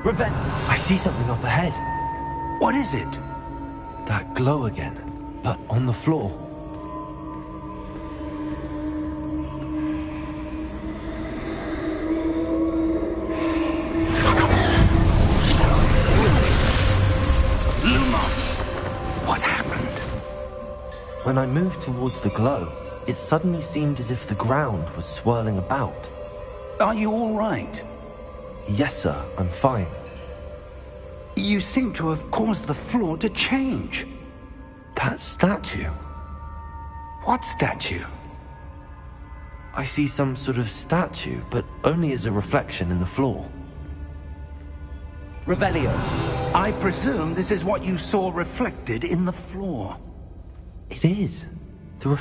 I see something up ahead. What is it? That glow again, but on the floor. What happened? When I moved towards the glow, it suddenly seemed as if the ground was swirling about. Are you all right? Yes, sir, I'm fine. You seem to have caused the floor to change. That statue. What statue? I see some sort of statue, but only as a reflection in the floor. Revelio, I presume this is what you saw reflected in the floor. It is. The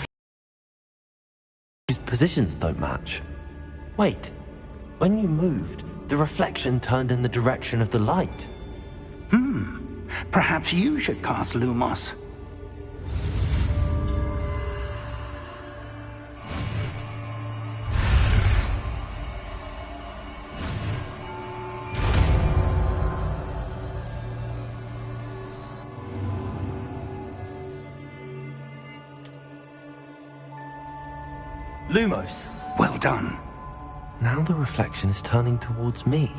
positions don't match. Wait, when you moved, the reflection turned in the direction of the light. Perhaps you should cast Lumos. Lumos. Well done. Now the reflection is turning towards me.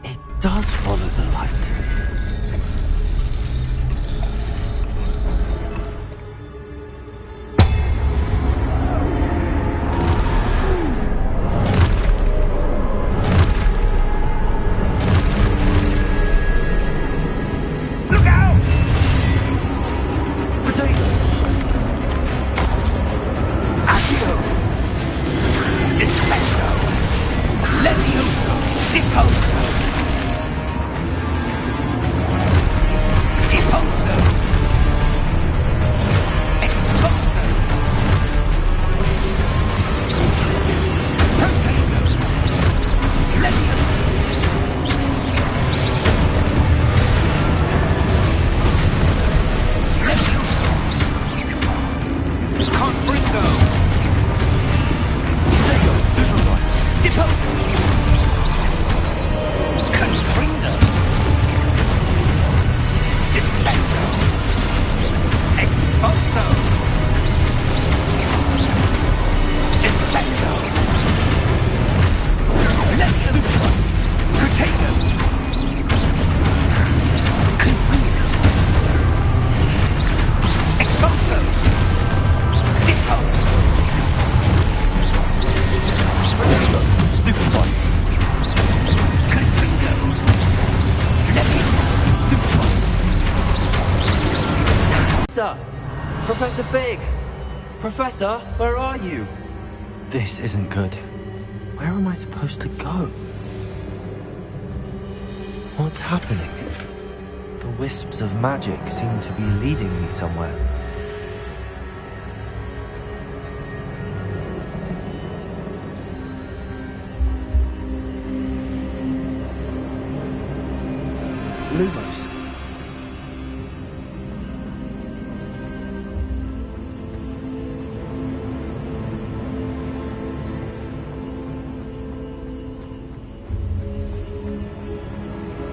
It does follow the light. Look out! Potato! Accio! Defecto! Levioso! Deposo! Deposo! Exposo! Potato! Levioso! Levioso! Confringo! Depose! Confringo! Descendo! Exposo! Descendo! Levioso! Potato! Confringo! Exposo! Depose! Stupid one. Confringo. Levioso. Stupid one. Sir! Professor Fig! Professor, where are you? This isn't good. Where am I supposed to go? What's happening? The wisps of magic seem to be leading me somewhere. Lumos.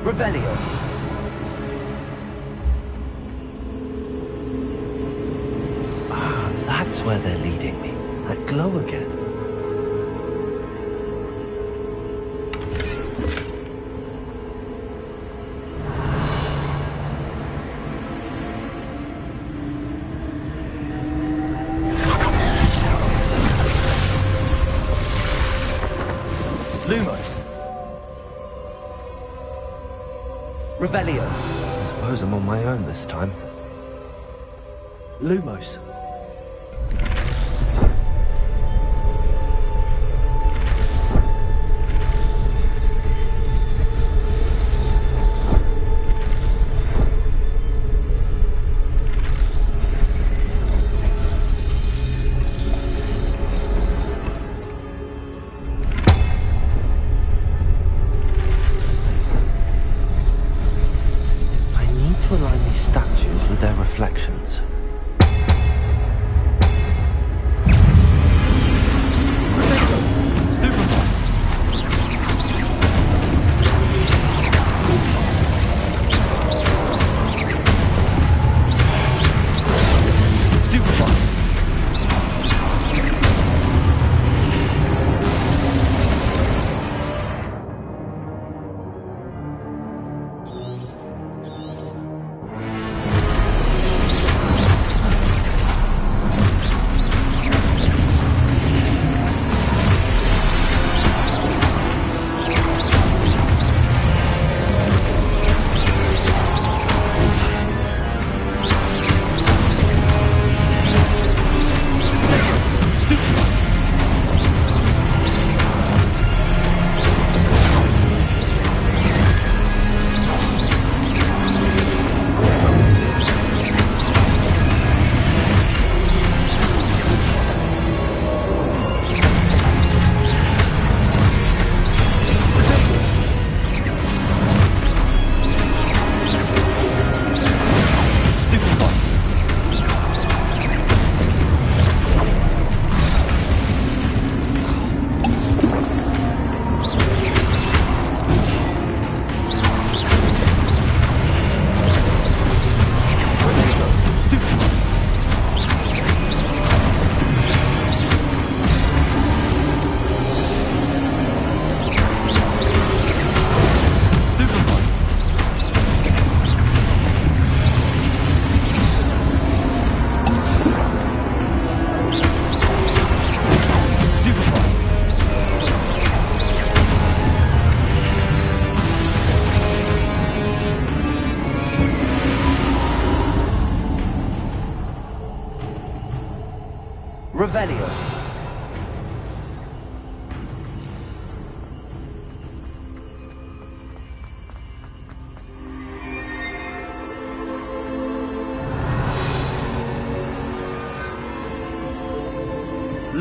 Revelio. Ah, that's where they're leading me. That glow again. Lumos. Revelio. I suppose I'm on my own this time. Lumos. Align these statues with their reflections.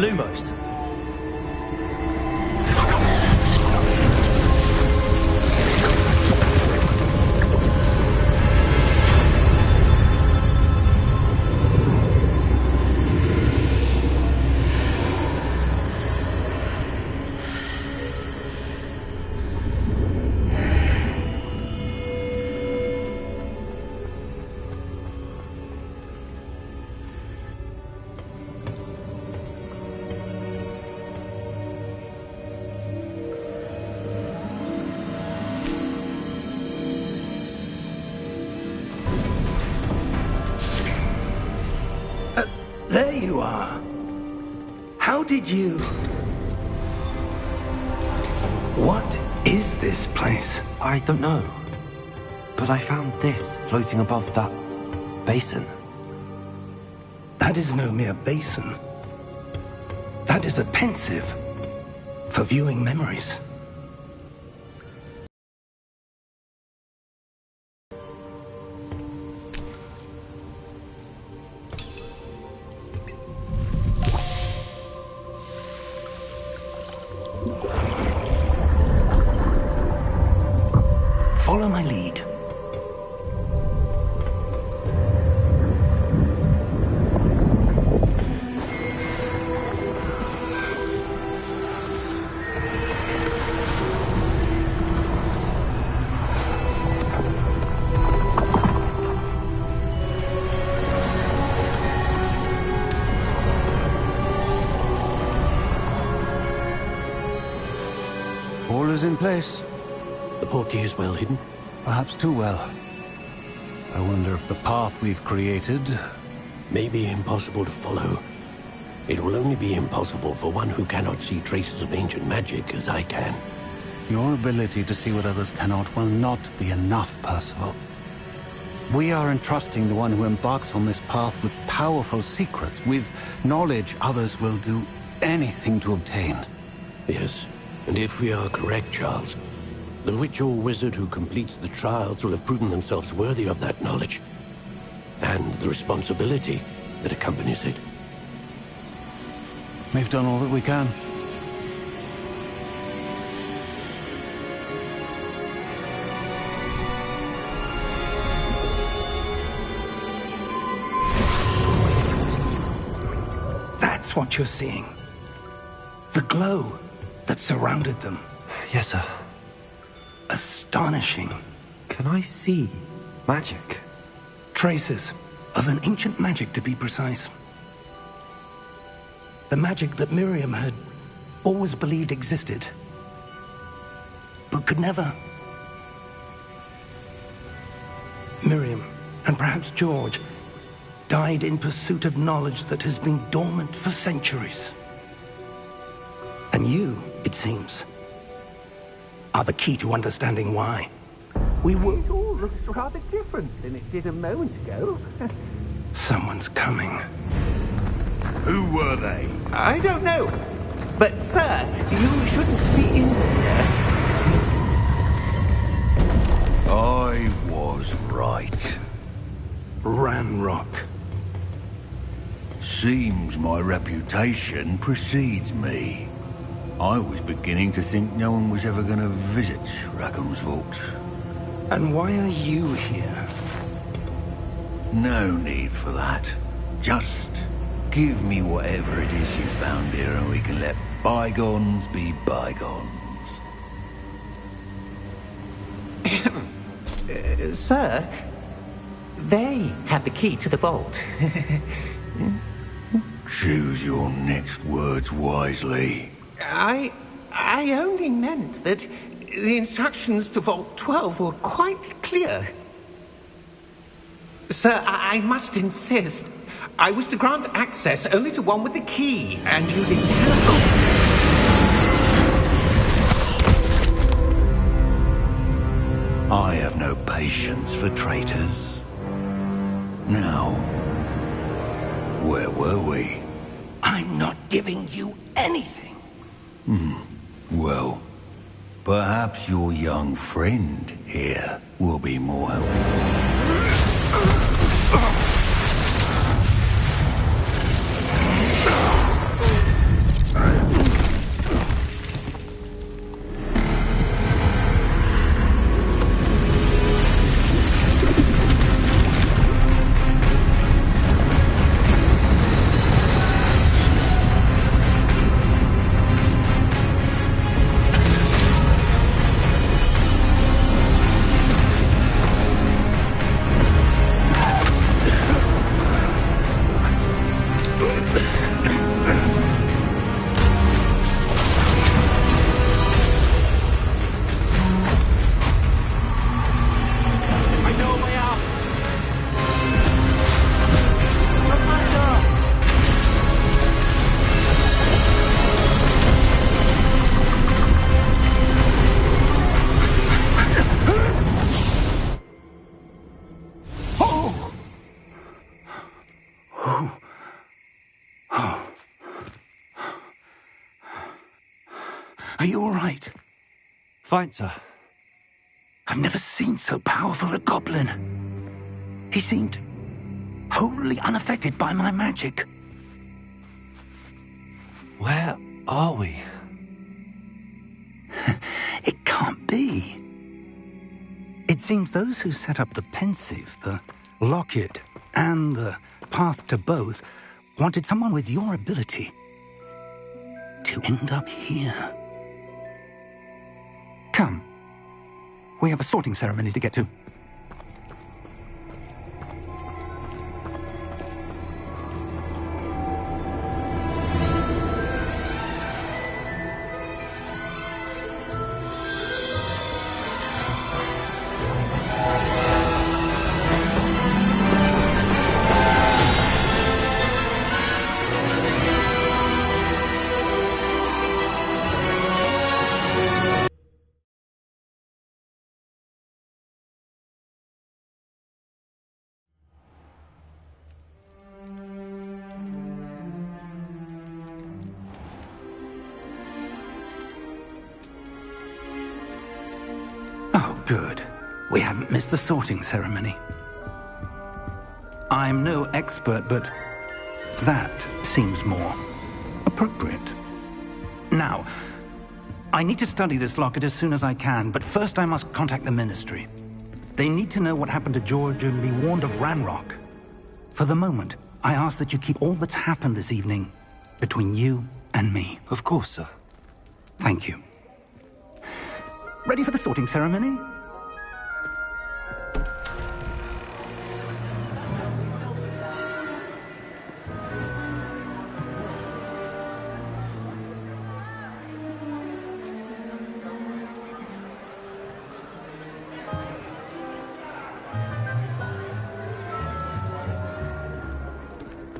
Lumos. There you are. How did you... What is this place? I don't know. But I found this floating above that basin. That is no mere basin. That is a pensive for viewing memories. Follow my lead. All is in place. The portkey is well hidden. Perhaps too well. I wonder if the path we've created... May be impossible to follow. It will only be impossible for one who cannot see traces of ancient magic as I can. Your ability to see what others cannot will not be enough, Percival. We are entrusting the one who embarks on this path with powerful secrets, with knowledge others will do anything to obtain. Yes, and if we are correct, Charles, the witch or wizard who completes the trials will have proven themselves worthy of that knowledge, and the responsibility that accompanies it. We've done all that we can. That's what you're seeing. The glow that surrounded them. Yes, sir. Astonishing. Can I see magic? Traces of an ancient magic, to be precise. The magic that Miriam had always believed existed, but could never. Miriam, and perhaps George, died in pursuit of knowledge that has been dormant for centuries. And you, it seems, are the key to understanding why. We were... It all looks rather different than it did a moment ago. Someone's coming. Who were they? I don't know. But, sir, you shouldn't be in here. I was right. Ranrock. Seems my reputation precedes me. I was beginning to think no one was ever going to visit Rackham's Vault. And why are you here? No need for that. Just give me whatever it is you found here and we can let bygones be bygones. Sir, they have the key to the vault. Choose your next words wisely. I only meant that the instructions to Vault 12 were quite clear. Sir, I must insist. I was to grant access only to one with the key, and you didn't have... I have no patience for traitors. Now, where were we? I'm not giving you anything. Well, perhaps your young friend here will be more helpful. Are you all right? Fine, sir. I've never seen so powerful a goblin. He seemed wholly unaffected by my magic. Where are we? It can't be. It seems those who set up the pensive, the locket, and the path to both wanted someone with your ability to end up here. Come. We have a sorting ceremony to get to. Oh, good. We haven't missed the sorting ceremony. I'm no expert, but that seems more appropriate. Now, I need to study this locket as soon as I can, but first I must contact the Ministry. They need to know what happened to George and be warned of Ranrock. For the moment, I ask that you keep all that's happened this evening between you and me. Of course, sir. Thank you. Ready for the sorting ceremony?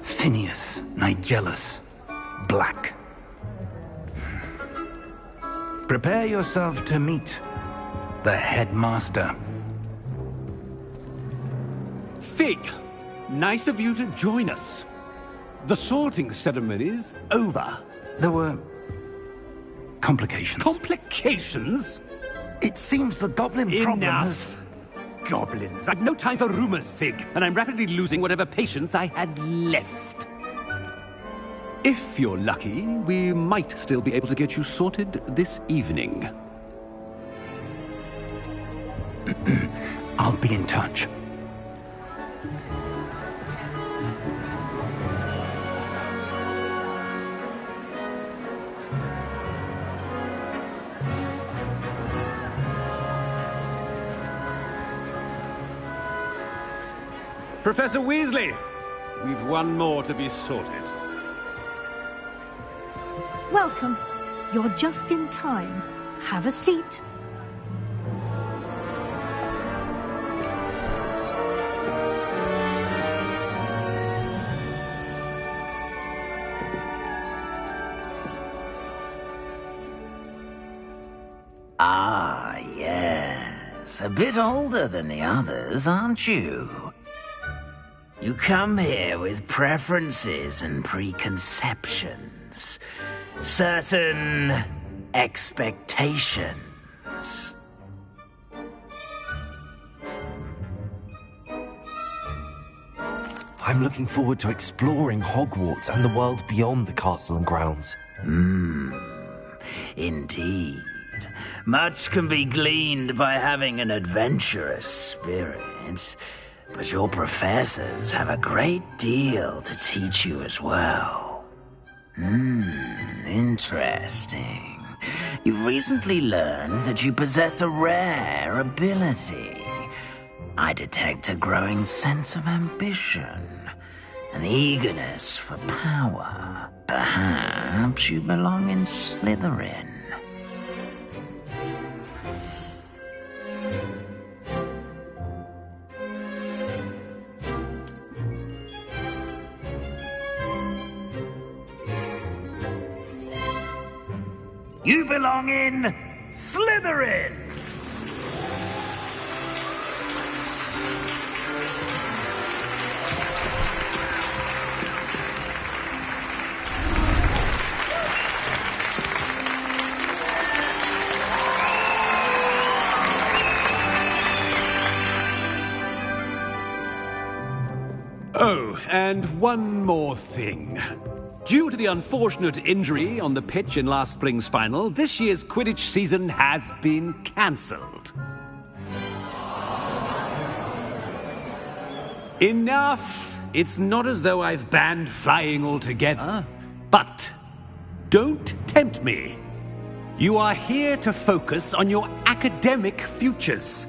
Phineas, Nigellus, Black. Prepare yourself to meet the headmaster. Fig, nice of you to join us. The sorting ceremony's over. There were complications. Complications? It seems the goblin problem has... Enough. Goblins. I've no time for rumors, Fig, and I'm rapidly losing whatever patience I had left. If you're lucky, we might still be able to get you sorted this evening. I'll be in touch. Professor Weasley, we've one more to be sorted. Welcome. You're just in time. Have a seat. Ah, yes. A bit older than the others, aren't you? You come here with preferences and preconceptions. Certain expectations. I'm looking forward to exploring Hogwarts and the world beyond the castle and grounds. Indeed. Much can be gleaned by having an adventurous spirit, but your professors have a great deal to teach you as well. Interesting. You've recently learned that you possess a rare ability. I detect a growing sense of ambition, an eagerness for power. Perhaps you belong in Slytherin. You belong in Slytherin! Oh, and one more thing. Due to the unfortunate injury on the pitch in last spring's final, this year's Quidditch season has been cancelled. Enough! It's not as though I've banned flying altogether. But don't tempt me. You are here to focus on your academic futures.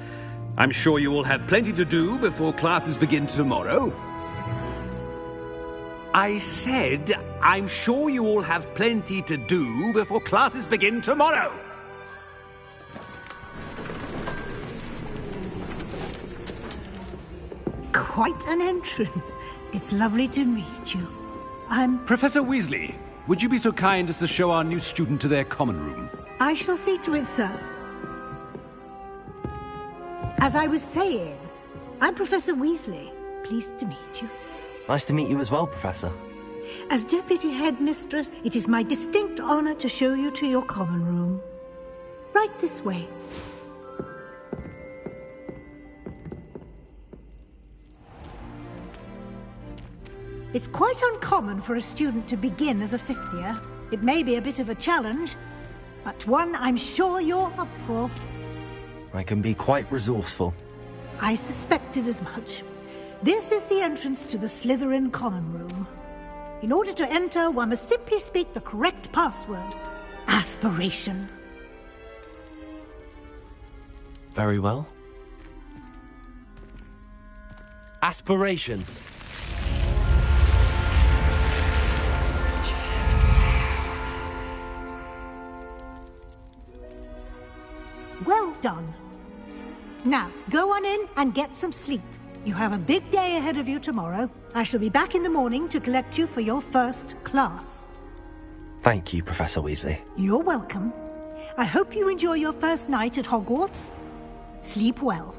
I'm sure you will have plenty to do before classes begin tomorrow. I said, I'm sure you all have plenty to do before classes begin tomorrow. Quite an entrance. It's lovely to meet you. I'm... Professor Weasley, would you be so kind as to show our new student to their common room? I shall see to it, sir. As I was saying, I'm Professor Weasley. Pleased to meet you. Nice to meet you as well, Professor. As Deputy Headmistress, it is my distinct honor to show you to your common room. Right this way. It's quite uncommon for a student to begin as a fifth year. It may be a bit of a challenge, but one I'm sure you're up for. I can be quite resourceful. I suspected as much. This is the entrance to the Slytherin common room. In order to enter, one must simply speak the correct password. Aspiration. Very well. Aspiration. Well done. Now, go on in and get some sleep. You have a big day ahead of you tomorrow. I shall be back in the morning to collect you for your first class. Thank you, Professor Weasley. You're welcome. I hope you enjoy your first night at Hogwarts. Sleep well.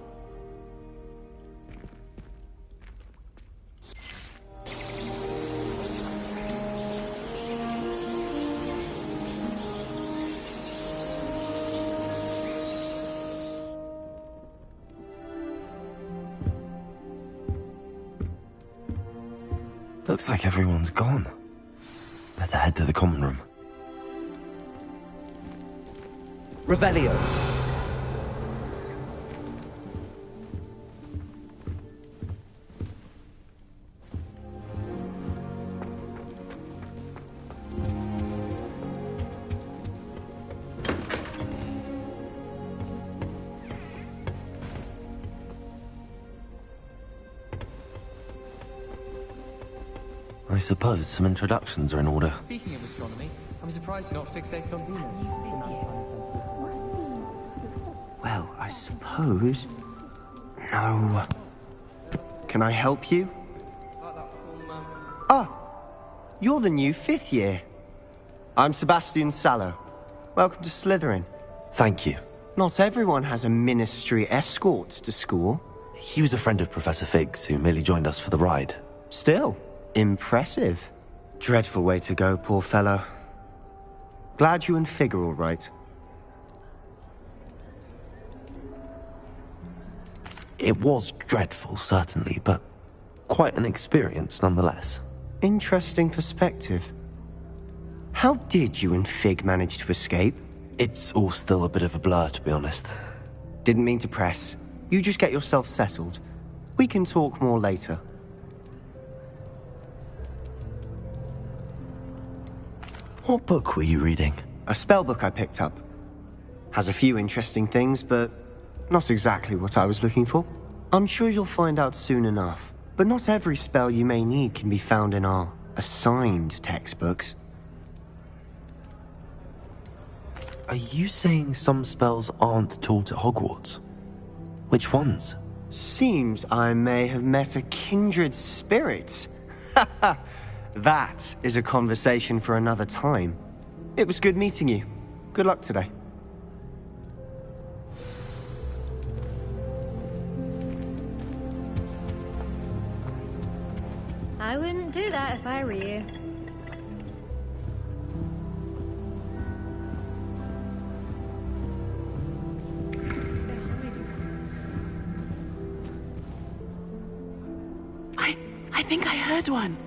Looks like everyone's gone. Better head to the common room. Revelio. I suppose some introductions are in order. Speaking of astronomy, I'm surprised you're not fixated on Venus. Well, I suppose... No. Can I help you? Ah, you're the new fifth year. I'm Sebastian Sallow. Welcome to Slytherin. Thank you. Not everyone has a ministry escort to school. He was a friend of Professor Fig's who merely joined us for the ride. Still, impressive. Dreadful way to go, poor fellow. Glad you and Fig are all right. It was dreadful, certainly, but quite an experience nonetheless. Interesting perspective. How did you and Fig manage to escape? It's all still a bit of a blur, to be honest. Didn't mean to press. You just get yourself settled. We can talk more later. What book were you reading? A spellbook I picked up. Has a few interesting things, but not exactly what I was looking for. I'm sure you'll find out soon enough. But not every spell you may need can be found in our assigned textbooks. Are you saying some spells aren't taught at Hogwarts? Which ones? Seems I may have met a kindred spirit. That is a conversation for another time. It was good meeting you. Good luck today. I wouldn't do that if I were you. I think I heard one.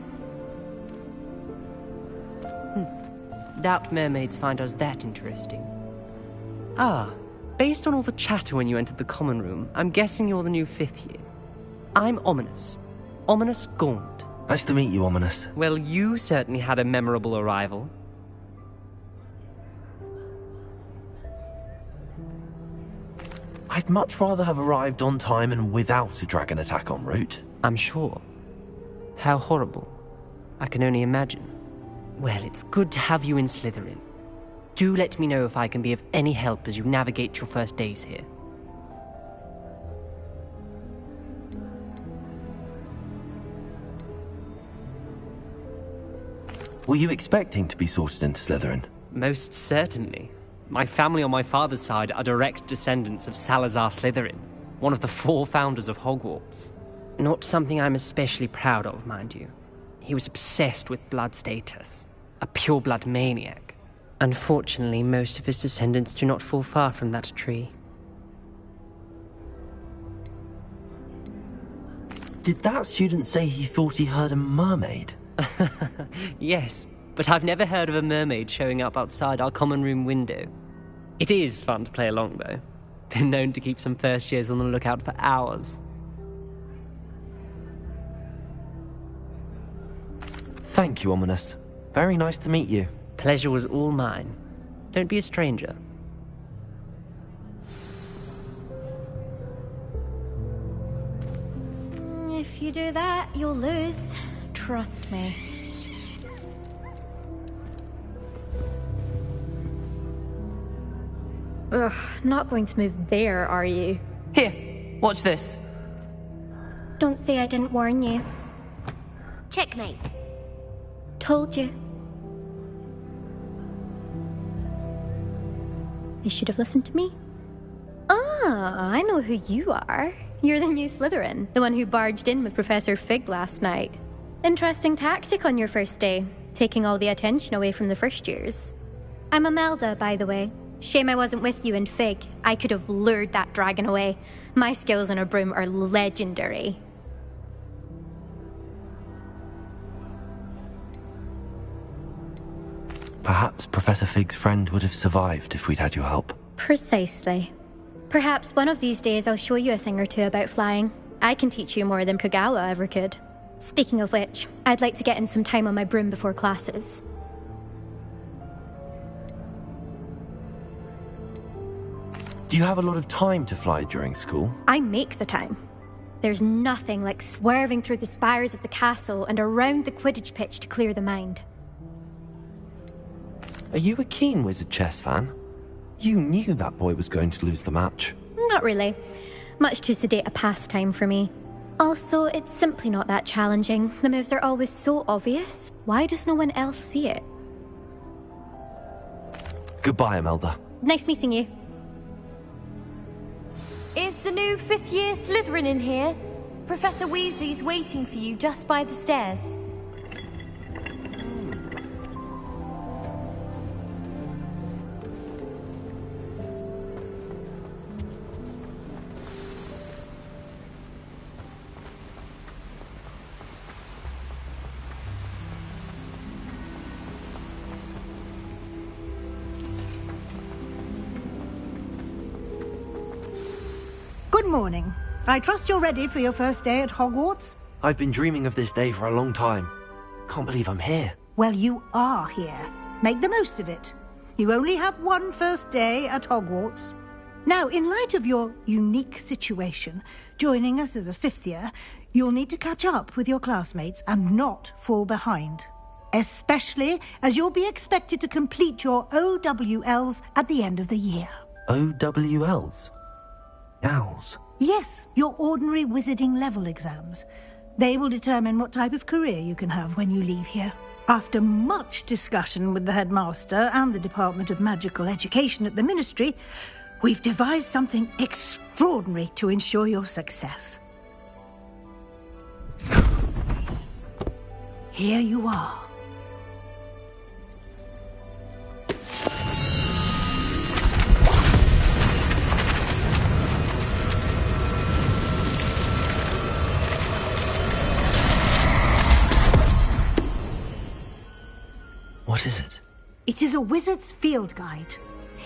Doubt mermaids find us that interesting. Ah, based on all the chatter when you entered the common room, I'm guessing you're the new 5th year. I'm Ominous. Ominous Gaunt. Nice to meet you, Ominous. Well, you certainly had a memorable arrival. I'd much rather have arrived on time and without a dragon attack en route. I'm sure. How horrible. I can only imagine. Well, it's good to have you in Slytherin. Do let me know if I can be of any help as you navigate your first days here. Were you expecting to be sorted into Slytherin? Most certainly. My family on my father's side are direct descendants of Salazar Slytherin, one of the 4 founders of Hogwarts. Not something I'm especially proud of, mind you. He was obsessed with blood status, a pure-blood maniac. Unfortunately, most of his descendants do not fall far from that tree. Did that student say he thought he heard a mermaid? Yes, but I've never heard of a mermaid showing up outside our common room window. It is fun to play along, though. Been known to keep some first years on the lookout for hours. Thank you, Ominous. Very nice to meet you. Pleasure was all mine. Don't be a stranger. If you do that, you'll lose. Trust me. Ugh, not going to move there, are you? Here, watch this. Don't say I didn't warn you. Checkmate. Told you. You should have listened to me. Ah, I know who you are. You're the new Slytherin, the one who barged in with Professor Fig last night. Interesting tactic on your first day, taking all the attention away from the first years. I'm Imelda, by the way. Shame I wasn't with you in Fig. I could have lured that dragon away. My skills on a broom are legendary. Perhaps Professor Fig's friend would have survived if we'd had your help. Precisely. Perhaps one of these days I'll show you a thing or two about flying. I can teach you more than Kogawa ever could. Speaking of which, I'd like to get in some time on my broom before classes. Do you have a lot of time to fly during school? I make the time. There's nothing like swerving through the spires of the castle and around the Quidditch pitch to clear the mind. Are you a keen Wizard chess fan? You knew that boy was going to lose the match. Not really. Much too sedate a pastime for me. Also, it's simply not that challenging. The moves are always so obvious. Why does no one else see it? Goodbye, Imelda. Nice meeting you. Is the new 5th year Slytherin in here? Professor Weasley's waiting for you just by the stairs. Good morning. I trust you're ready for your first day at Hogwarts? I've been dreaming of this day for a long time. Can't believe I'm here. Well, you are here. Make the most of it. You only have one first day at Hogwarts. Now, in light of your unique situation, joining us as a 5th year, you'll need to catch up with your classmates and not fall behind. Especially as you'll be expected to complete your OWLs at the end of the year. OWLs? Owls? Yes, your ordinary wizarding level exams. They will determine what type of career you can have when you leave here. After much discussion with the headmaster and the Department of Magical Education at the Ministry, we've devised something extraordinary to ensure your success. Here you are. What is it? It is a wizard's field guide.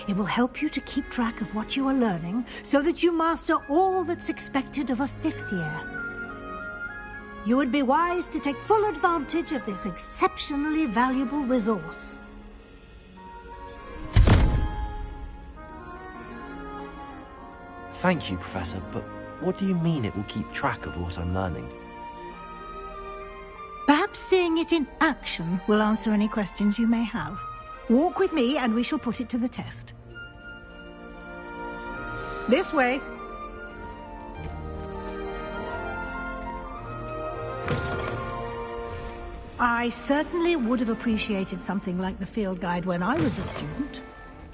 It will help you to keep track of what you are learning so that you master all that's expected of a 5th year. You would be wise to take full advantage of this exceptionally valuable resource. Thank you, Professor, but what do you mean it will keep track of what I'm learning? Perhaps seeing it in action will answer any questions you may have. Walk with me and we shall put it to the test. This way. I certainly would have appreciated something like the field guide when I was a student.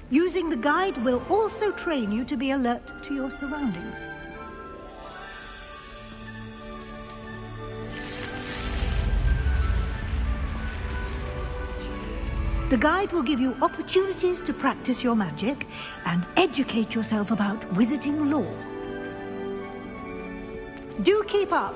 Using the guide will also train you to be alert to your surroundings. The guide will give you opportunities to practice your magic and educate yourself about wizarding lore. Do keep up!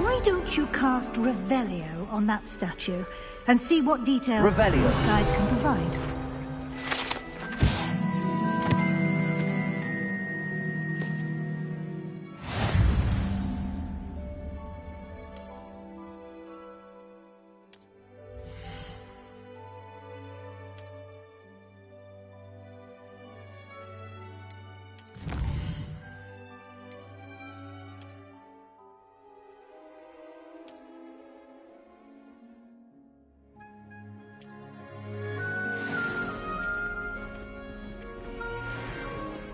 Why don't you cast Revelio on that statue and see what details the guide can provide?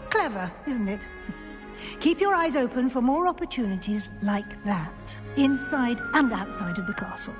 Clever, isn't it? Keep your eyes open for more opportunities like that, inside and outside of the castle.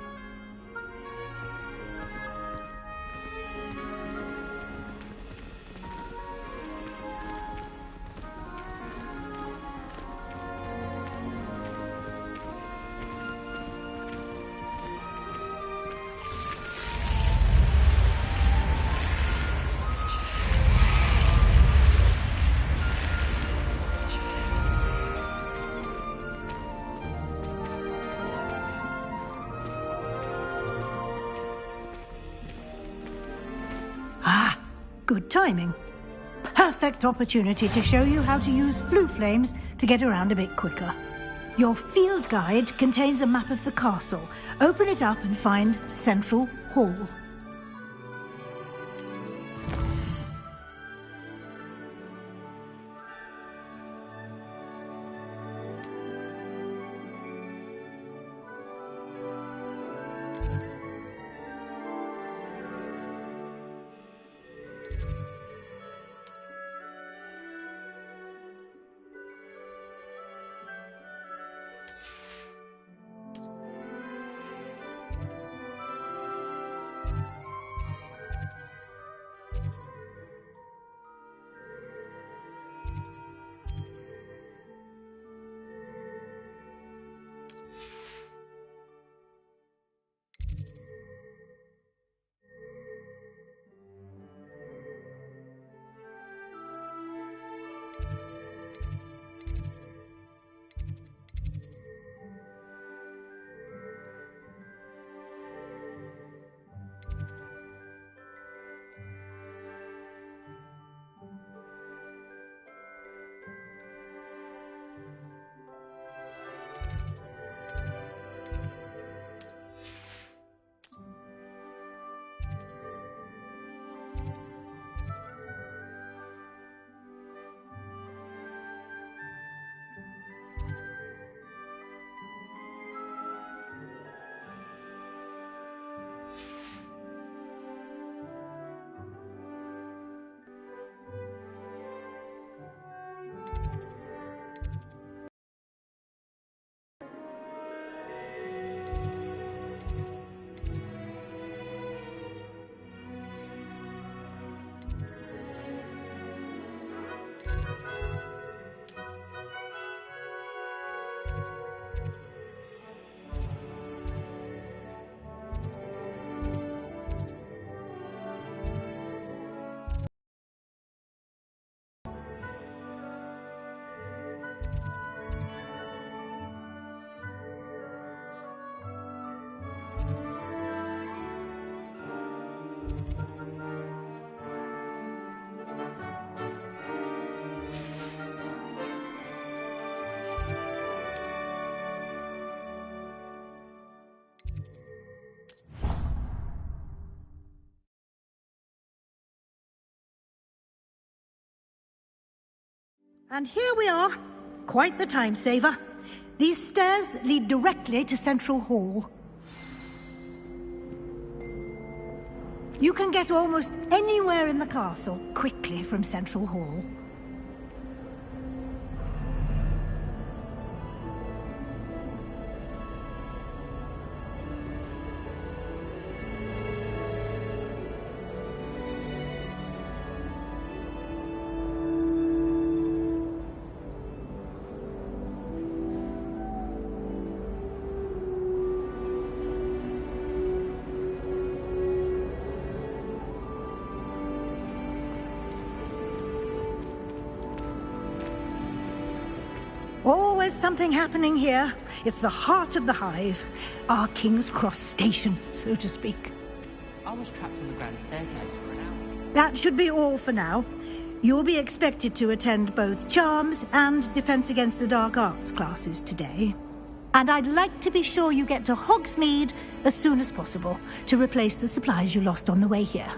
Good timing. Perfect opportunity to show you how to use flue flames to get around a bit quicker. Your field guide contains a map of the castle. Open it up and find Central Hall. And here we are. Quite the time saver. These stairs lead directly to Central Hall. You can get almost anywhere in the castle quickly from Central Hall. Always something happening here. It's the heart of the hive. Our King's Cross station, so to speak. I was trapped on the grand staircase for an hour. That should be all for now. You'll be expected to attend both Charms and Defense Against the Dark Arts classes today. And I'd like to be sure you get to Hogsmeade as soon as possible to replace the supplies you lost on the way here.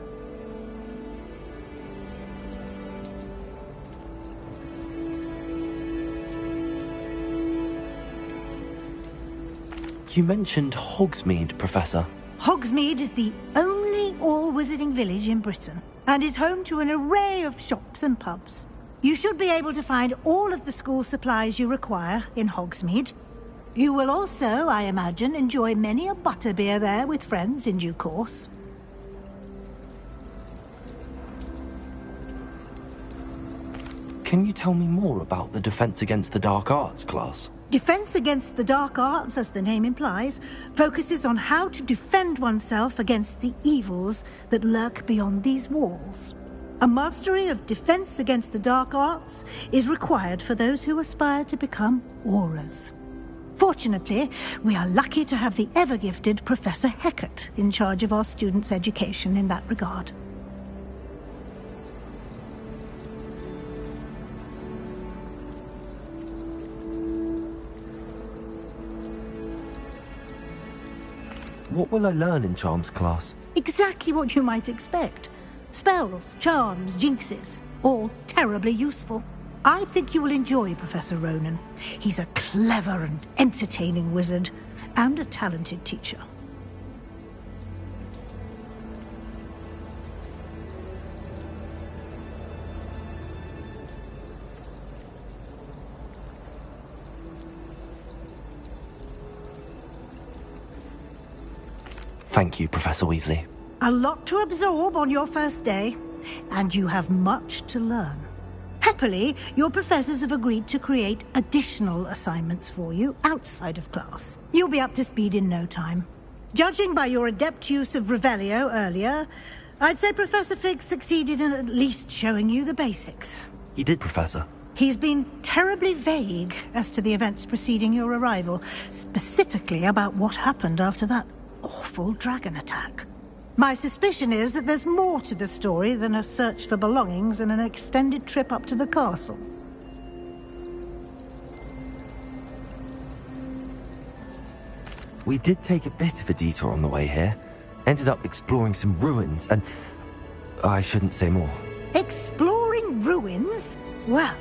You mentioned Hogsmeade, Professor. Hogsmeade is the only all-wizarding village in Britain, and is home to an array of shops and pubs. You should be able to find all of the school supplies you require in Hogsmeade. You will also, I imagine, enjoy many a butterbeer there with friends in due course. Can you tell me more about the Defense Against the Dark Arts class? Defense Against the Dark Arts, as the name implies, focuses on how to defend oneself against the evils that lurk beyond these walls. A mastery of Defense Against the Dark Arts is required for those who aspire to become Aurors. Fortunately, we are lucky to have the ever-gifted Professor Hecat in charge of our students' education in that regard. What will I learn in Charms class? Exactly what you might expect. Spells, charms, jinxes, all terribly useful. I think you will enjoy Professor Ronan. He's a clever and entertaining wizard, and a talented teacher. Thank you, Professor Weasley. A lot to absorb on your first day, and you have much to learn. Happily, your professors have agreed to create additional assignments for you outside of class. You'll be up to speed in no time. Judging by your adept use of Revelio earlier, I'd say Professor Fig succeeded in at least showing you the basics. He did, Professor. He's been terribly vague as to the events preceding your arrival, specifically about what happened after that awful dragon attack. My suspicion is that there's more to the story than a search for belongings and an extended trip up to the castle. We did take a bit of a detour on the way here. Ended up exploring some ruins and... I shouldn't say more. Exploring ruins? Well,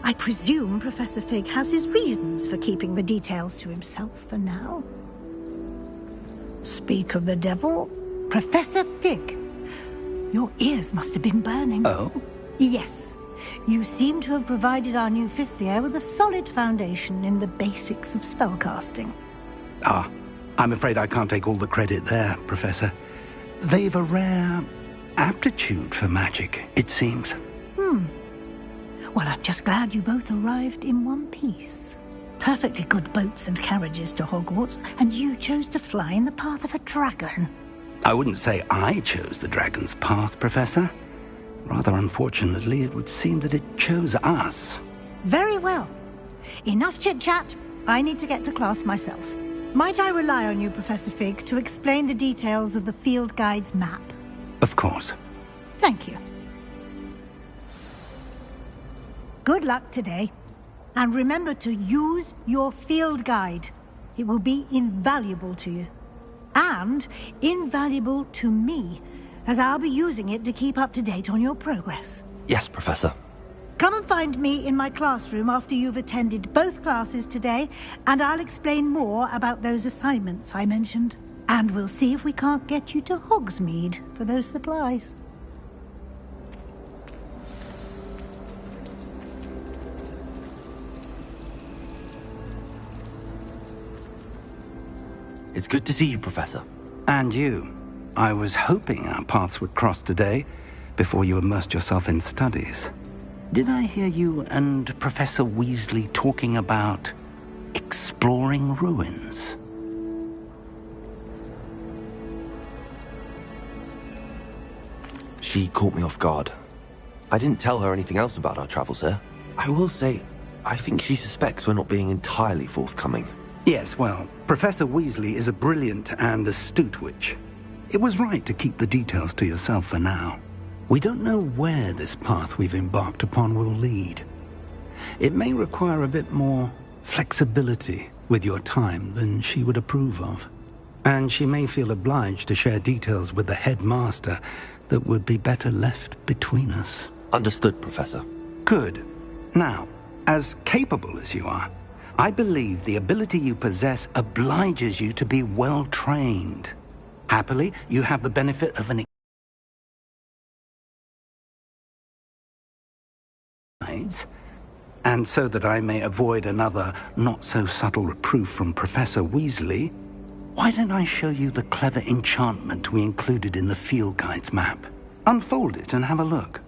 I presume Professor Fig has his reasons for keeping the details to himself for now. Speak of the devil, Professor Fig. Your ears must have been burning. Oh? Yes. You seem to have provided our new fifth year with a solid foundation in the basics of spellcasting. Ah, I'm afraid I can't take all the credit there, Professor. They've a rare aptitude for magic, it seems. Well, I'm just glad you both arrived in one piece. Perfectly good boats and carriages to Hogwarts, and you chose to fly in the path of a dragon. I wouldn't say I chose the dragon's path, Professor. Rather unfortunately, it would seem that it chose us. Very well. Enough chit-chat. I need to get to class myself. Might I rely on you, Professor Fig, to explain the details of the field guide's map? Of course. Thank you. Good luck today. And remember to use your field guide. It will be invaluable to you. And invaluable to me, as I'll be using it to keep up to date on your progress. Yes, Professor. Come and find me in my classroom after you've attended both classes today, and I'll explain more about those assignments I mentioned. And we'll see if we can't get you to Hogsmeade for those supplies. It's good to see you, Professor. And you. I was hoping our paths would cross today, before you immersed yourself in studies. Did I hear you and Professor Weasley talking about exploring ruins? She caught me off guard. I didn't tell her anything else about our travels here. I will say, I think she suspects we're not being entirely forthcoming. Yes, well, Professor Weasley is a brilliant and astute witch. It was right to keep the details to yourself for now. We don't know where this path we've embarked upon will lead. It may require a bit more flexibility with your time than she would approve of. And she may feel obliged to share details with the headmaster that would be better left between us. Understood, Professor. Good. Now, as capable as you are, I believe the ability you possess obliges you to be well trained. Happily, you have the benefit of an and so that I may avoid another not-so-subtle reproof from Professor Weasley, why don't I show you the clever enchantment we included in the field guide's map? Unfold it and have a look.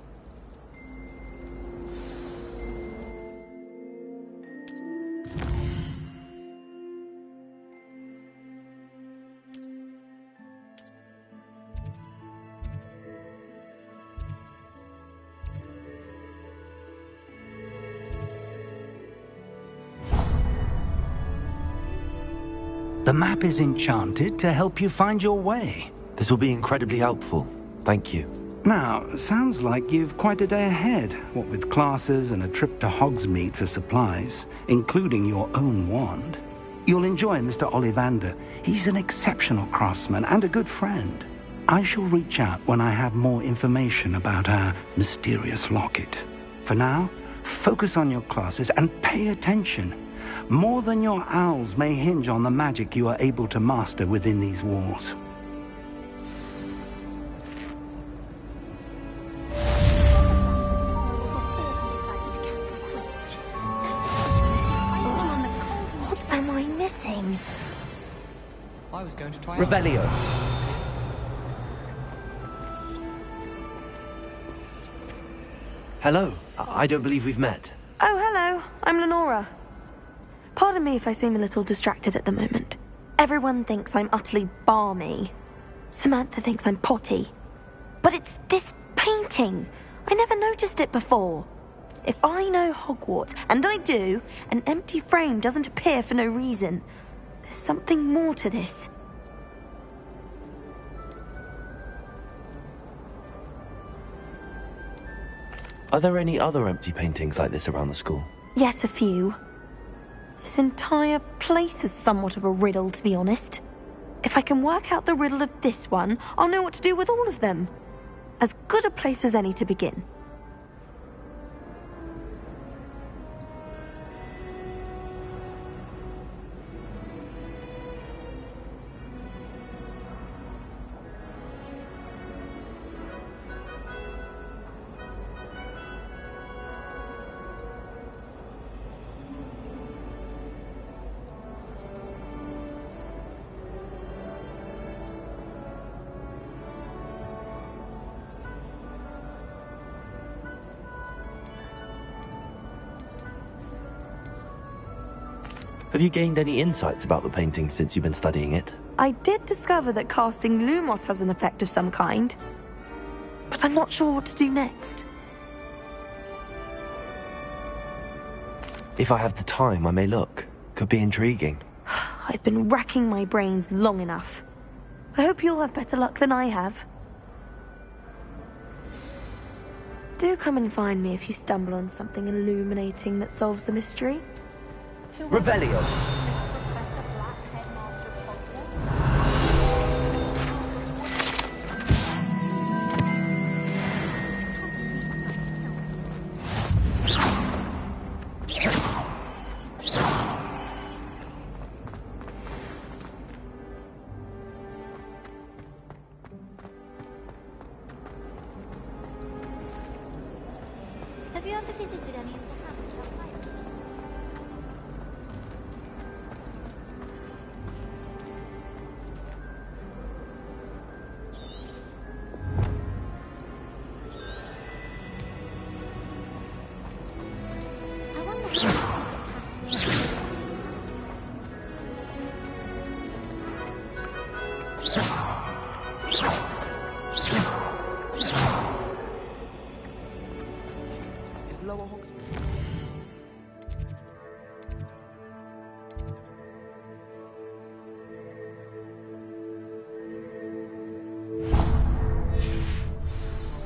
The map is enchanted to help you find your way. This will be incredibly helpful. Thank you. Now, sounds like you've quite a day ahead, what with classes and a trip to Hogsmeade for supplies, including your own wand. You'll enjoy Mr. Ollivander. He's an exceptional craftsman and a good friend. I shall reach out when I have more information about our mysterious locket. For now, focus on your classes and pay attention. More than your owls may hinge on the magic you are able to master within these walls. What am I missing? I was going to try Revelio. Hello. I don't believe we've met. Oh, hello. I'm Lenora. Pardon me if I seem a little distracted at the moment. Everyone thinks I'm utterly balmy. Samantha thinks I'm potty. But it's this painting. I never noticed it before. If I know Hogwarts, and I do, an empty frame doesn't appear for no reason. There's something more to this. Are there any other empty paintings like this around the school? Yes, a few. This entire place is somewhat of a riddle, to be honest. If I can work out the riddle of this one, I'll know what to do with all of them. As good a place as any to begin. Have you gained any insights about the painting since you've been studying it? I did discover that casting Lumos has an effect of some kind, but I'm not sure what to do next. If I have the time, I may look. Could be intriguing. I've been racking my brains long enough. I hope you'll have better luck than I have. Do come and find me if you stumble on something illuminating that solves the mystery. Revelio. Have you ever visited any of the houses outside? I wonder how... Is Lower Hogsmeade?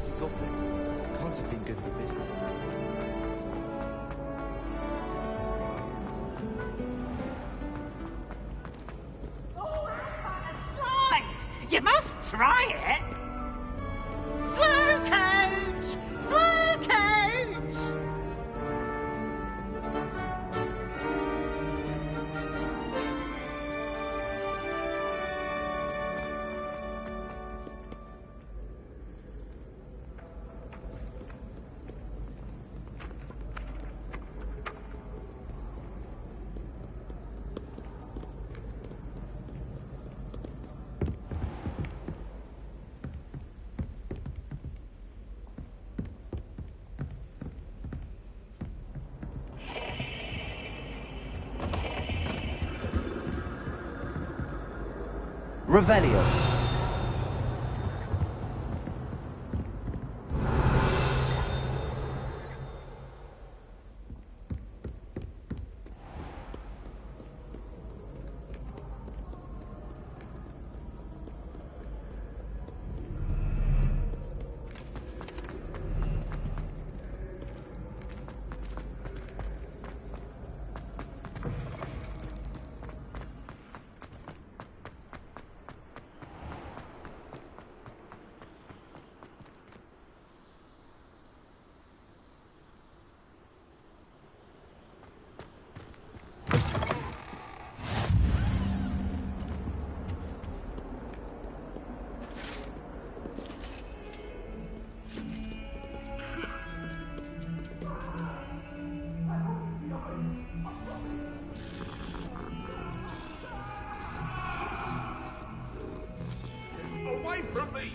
The goblin can't have been good for business. Slide! You must try it! Slow coach! Slow coach! Revelio. Away from me!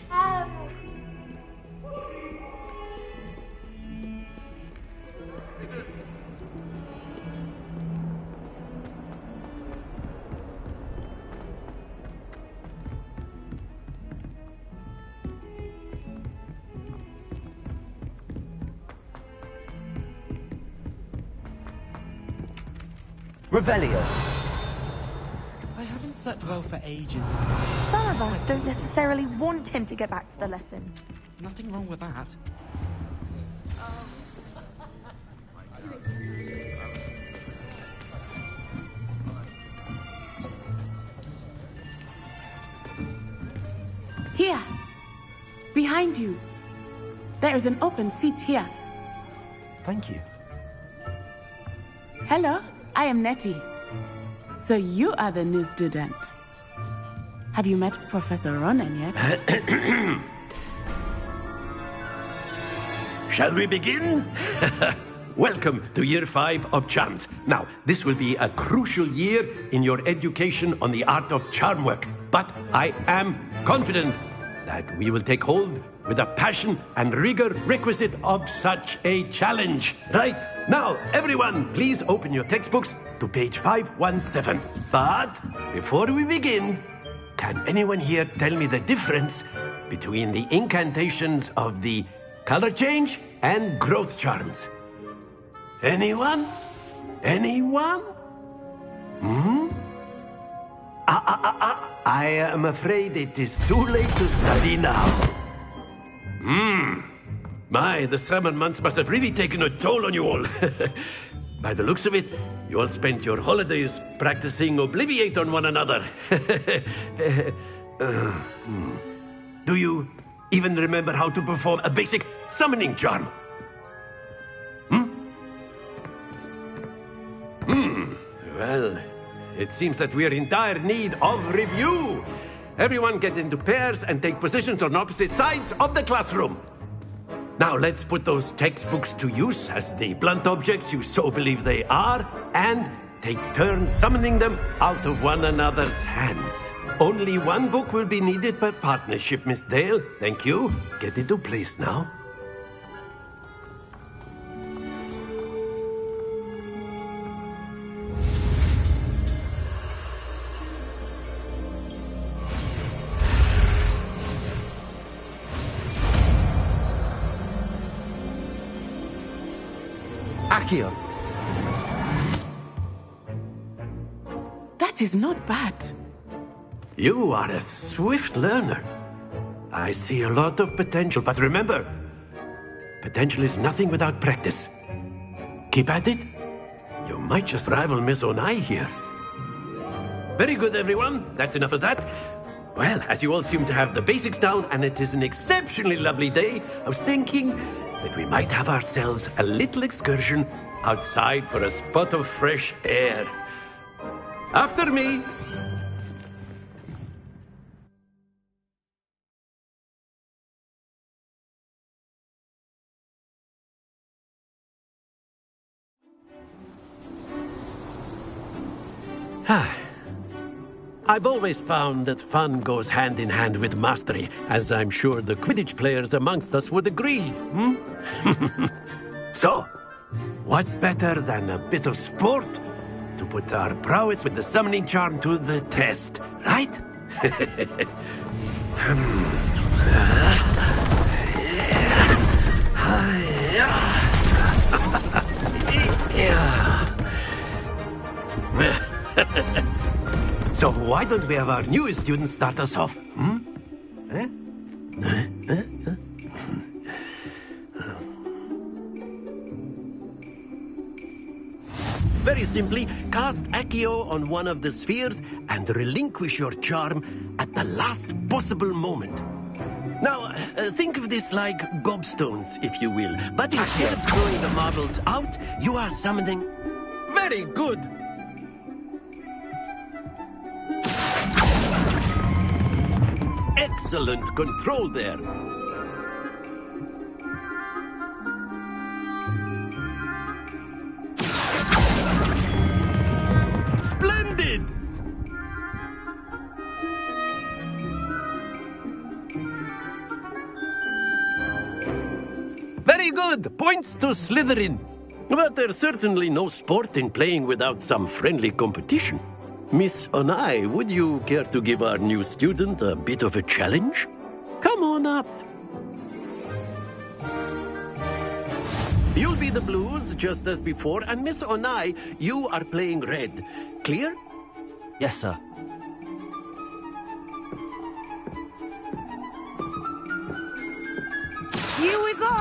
Revelio. I haven't slept well for ages. Some of us don't necessarily want him to get back to the lesson. Nothing wrong with that. Here. Behind you. There is an open seat here. Thank you. Hello, I am Nettie. So you are the new student. Have you met Professor Ronan yet? Shall we begin? Welcome to Year 5 of Charms. Now, this will be a crucial year in your education on the art of charm work. But I am confident that we will take hold with the passion and rigor requisite of such a challenge. Right, now, everyone, please open your textbooks to page 517. But before we begin, can anyone here tell me the difference between the incantations of the color change and growth charms? Anyone? Anyone? I am afraid it is too late to study now. My, the summer months must have really taken a toll on you all. By the looks of it, you all spent your holidays practicing Obliviate on one another. Do you even remember how to perform a basic summoning charm? Well, it seems that we are in dire need of review. Everyone get into pairs and take positions on opposite sides of the classroom. Now let's put those textbooks to use as the blunt objects you so believe they are, and take turns summoning them out of one another's hands. Only one book will be needed per partnership, Miss Dale. Thank you. Get into place now. Accio. That is not bad. You are a swift learner. I see a lot of potential, but remember, potential is nothing without practice. Keep at it. You might just rival Miss Onai here. Very good, everyone. That's enough of that. Well, as you all seem to have the basics down, and it is an exceptionally lovely day, I was thinking that we might have ourselves a little excursion outside for a spot of fresh air. After me. I've always found that fun goes hand in hand with mastery, as I'm sure the Quidditch players amongst us would agree. So, what better than a bit of sport to put our prowess with the summoning charm to the test, right? So why don't we have our newest student start us off? Very simply, cast Accio on one of the spheres and relinquish your charm at the last possible moment. Now, think of this like gobstones, if you will. But instead of throwing the marbles out, you are summoning... Very good! Excellent control there. Splendid! Very good. Points to Slytherin. But there's certainly no sport in playing without some friendly competition. Miss Onai, would you care to give our new student a bit of a challenge? Come on up. You'll be the blues, just as before, and Miss Onai, you are playing red. Clear? Yes, sir. Here we go!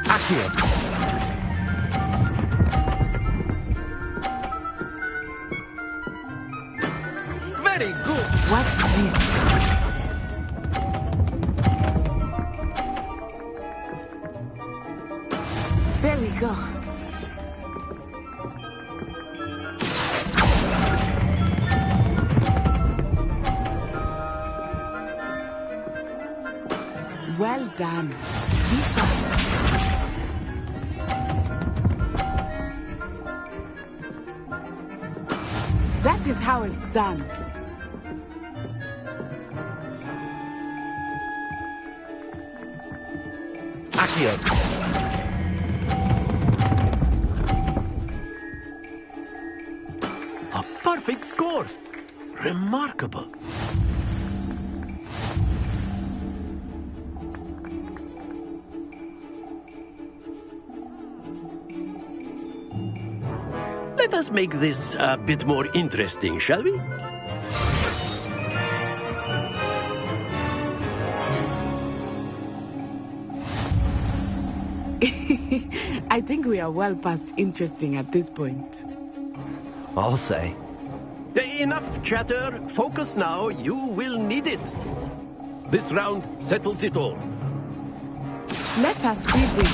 Accio. Very good. Watch this. There we go. Well done. Be sharp. That is how it's done. Accio. A perfect score. Remarkable. Let us make this a bit more interesting, shall we? I think we are well past interesting at this point. I'll say. Enough chatter. Focus now. You will need it. This round settles it all. Let us see this.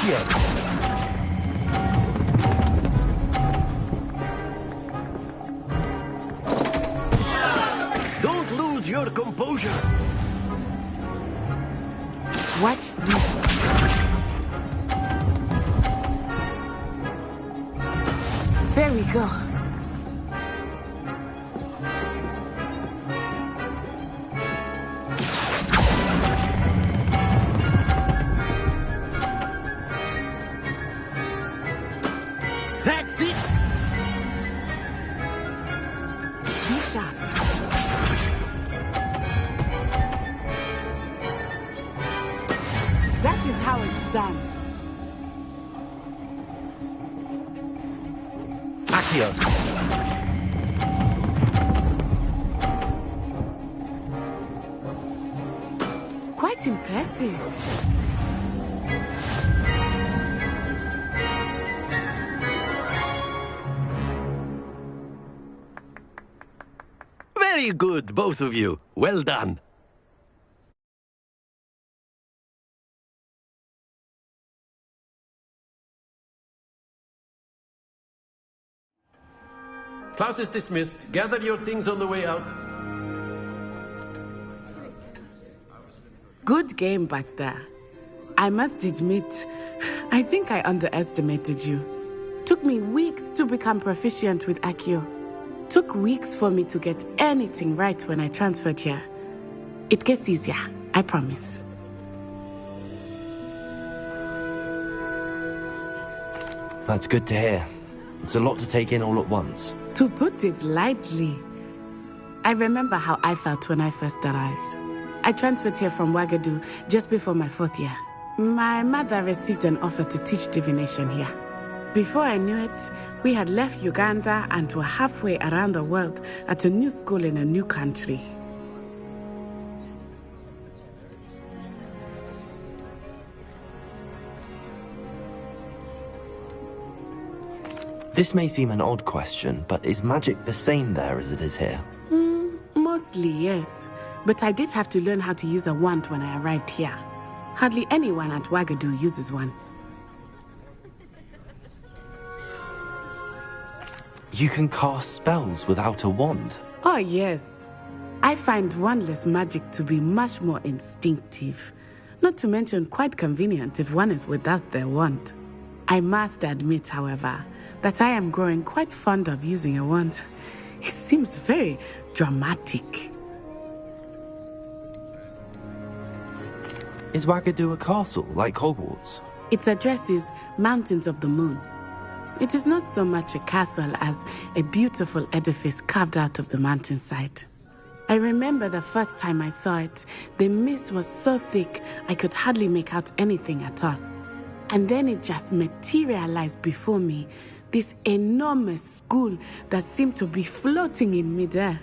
Accio! Don't lose your composure! Watch this. There we go. That's it! Be sharp. That is how it's done. Accio! Quite impressive. Very good, both of you. Well done. Class is dismissed. Gather your things on the way out. Good game back there. I must admit, I think I underestimated you. Took me weeks to become proficient with Accio. Took weeks for me to get anything right when I transferred here. It gets easier, I promise. That's good to hear. It's a lot to take in all at once. To put it lightly, I remember how I felt when I first arrived. I transferred here from Ouagadougou just before my 4th year. My mother received an offer to teach divination here. Before I knew it, we had left Uganda and were halfway around the world at a new school in a new country. This may seem an odd question, but is magic the same there as it is here? Mostly, yes. But I did have to learn how to use a wand when I arrived here. Hardly anyone at Ouagadougou uses one. You can cast spells without a wand? Oh, yes. I find wandless magic to be much more instinctive. Not to mention quite convenient if one is without their wand. I must admit, however, that I am growing quite fond of using a wand. It seems very dramatic. Is Ouagadougou a castle, like Hogwarts? Its address is Mountains of the Moon. It is not so much a castle as a beautiful edifice carved out of the mountainside. I remember the first time I saw it, the mist was so thick I could hardly make out anything at all. And then it just materialized before me, this enormous school that seemed to be floating in midair.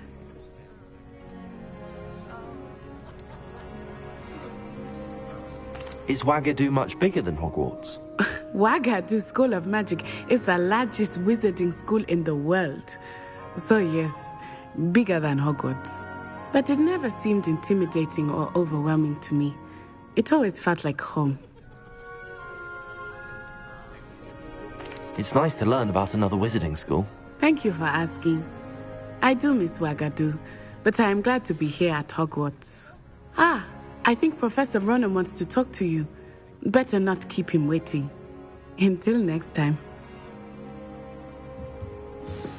Is Ouagadougou much bigger than Hogwarts? Ouagadougou School of Magic is the largest wizarding school in the world. So yes, bigger than Hogwarts. But it never seemed intimidating or overwhelming to me. It always felt like home. It's nice to learn about another wizarding school. Thank you for asking. I do miss Ouagadougou, but I am glad to be here at Hogwarts. Ah, I think Professor Ronan wants to talk to you. Better not keep him waiting. Until next time.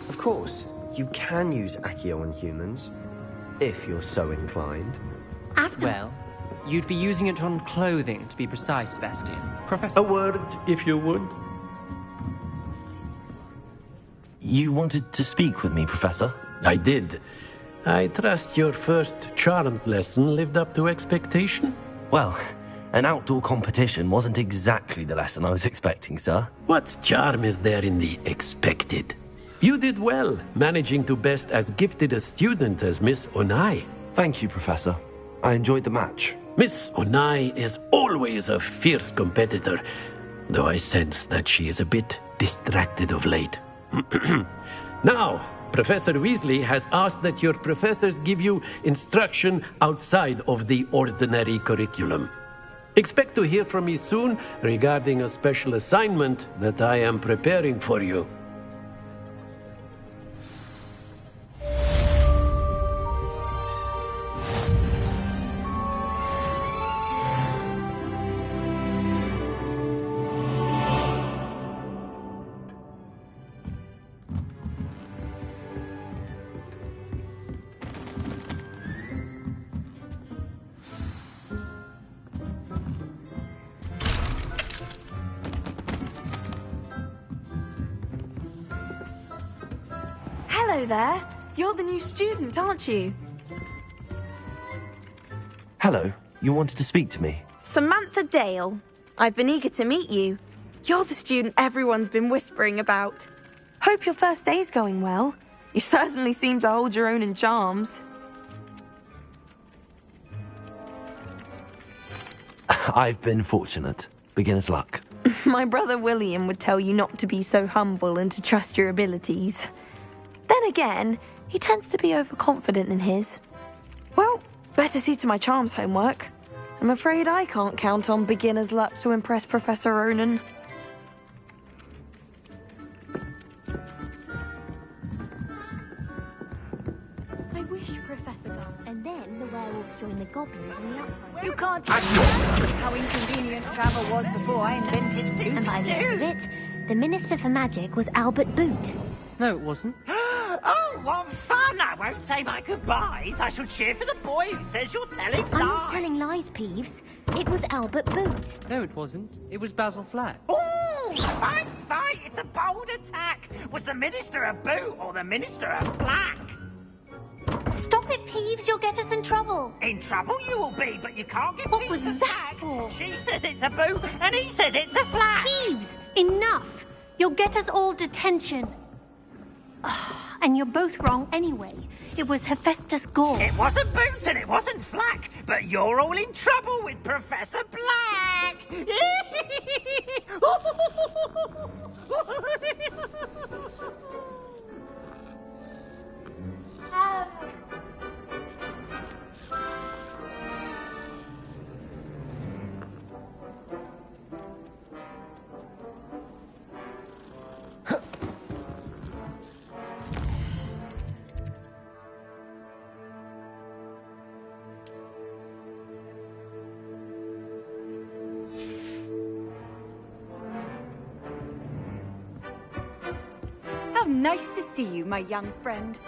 Of course, you can use Accio on humans, if you're so inclined. Well, you'd be using it on clothing, to be precise, Sebastian. A word, if you would. You wanted to speak with me, Professor? I did. I trust your first charms lesson lived up to expectation? Well, an outdoor competition wasn't exactly the lesson I was expecting, sir. What charm is there in the expected? You did well, managing to best as gifted a student as Miss Onai. Thank you, Professor. I enjoyed the match. Miss Onai is always a fierce competitor, though I sense that she is a bit distracted of late. Now, Professor Weasley has asked that your professors give you instruction outside of the ordinary curriculum. Expect to hear from me soon regarding a special assignment that I am preparing for you. Hello there. You're the new student, aren't you? Hello. You wanted to speak to me? Samantha Dale. I've been eager to meet you. You're the student everyone's been whispering about. Hope your first day's going well. You certainly seem to hold your own in charms. I've been fortunate. Beginner's luck. My brother William would tell you not to be so humble and to trust your abilities. Then again, he tends to be overconfident in his. Well, better see to my charms homework. I'm afraid I can't count on beginner's luck to impress Professor Ronan. I wish Professor Gus and then the werewolves join the goblins in the uproar. You can't tell me how inconvenient travel was before I invented food. And by the end of it, the Minister for Magic was Albert Boot. No, it wasn't. Oh, what fun! I won't say my goodbyes. I shall cheer for the boy who says you're telling lies. I'm not telling lies, Peeves. It was Albert Boot. No, it wasn't. It was Basil Flack. Oh, fight, fight! It's a bold attack. Was the Minister a boot or the Minister a flack? Stop it, Peeves. You'll get us in trouble. In trouble you will be, but you can't get What peace was of that flag. for? She says it's a boot, and he says it's a flack. Peeves, enough. You'll get us all detention. And you're both wrong anyway. It was Hephaestus Gore. It wasn't Boots and it wasn't Flack, but you're all in trouble with Professor Black. How nice to see you, my young friend.